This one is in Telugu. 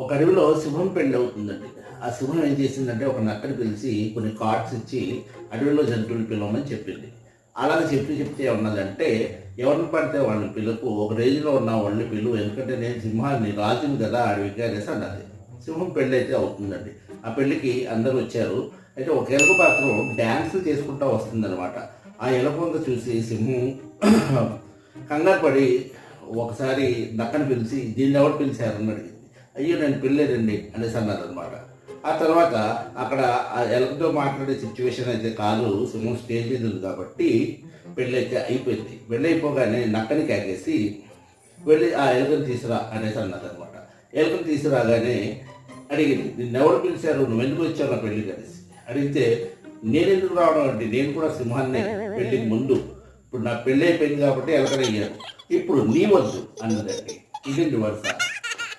ఒక అడవిలో సింహం పెళ్ళి అవుతుందండి. ఆ సింహం ఏం చేసిందంటే ఒక నక్కని పిలిచి కొన్ని కార్డ్స్ ఇచ్చి అడవిలో జంతువులు పిలవమని చెప్పింది. అలాగే చెప్తే ఉన్నదంటే ఎవరిని పడితే వాళ్ళని పిలుపు, ఒక రేంజ్లో ఉన్న వాళ్ళని పిలువు, ఎందుకంటే నేను సింహాన్ని రాజుని కదా అడవికి అనేసి అన్నది. సింహం పెళ్ళి అయితే అవుతుందండి. ఆ పెళ్ళికి అందరూ వచ్చారు. అయితే ఒక ఎలుక మాత్రం డ్యాన్సులు చేసుకుంటూ వస్తుందన్నమాట. ఆ ఎలుక చూసి సింహం కంగారు పడి ఒకసారి నక్కని పిలిచి దీన్ని ఎవరు పిలిచారని అడిగింది. అయ్యో నేను పిల్లలేదండి అనేసి అన్నారనమాట. ఆ తర్వాత అక్కడ ఆ ఎలకతో మాట్లాడే సిచ్యువేషన్ అయితే కాదు, సింహం స్టేజ్ మీద ఉంది కాబట్టి పెళ్ళి అయితే అయిపోయింది. పెళ్ళి అయిపోగానే నక్కని కేకేసి వెళ్ళి ఆ ఎలుకని తీసుకురా అనేసి అన్నదనమాట. ఎలుకని తీసుకురాగానే అడిగింది, నిన్నెవరు పిలిచారు, నువ్వు ఎందుకు వచ్చావు నా పెళ్ళికి అనేసి అడిగితే, నేను ఎందుకు రావడం అంటే నేను కూడా సింహాన్ని పెళ్ళికి ముందు, ఇప్పుడు నా పెళ్ళి అయిపోయింది కాబట్టి ఎలకనయ్యాను, ఇప్పుడు నీ వద్దు అన్నదండి. ఇదండి వరుస.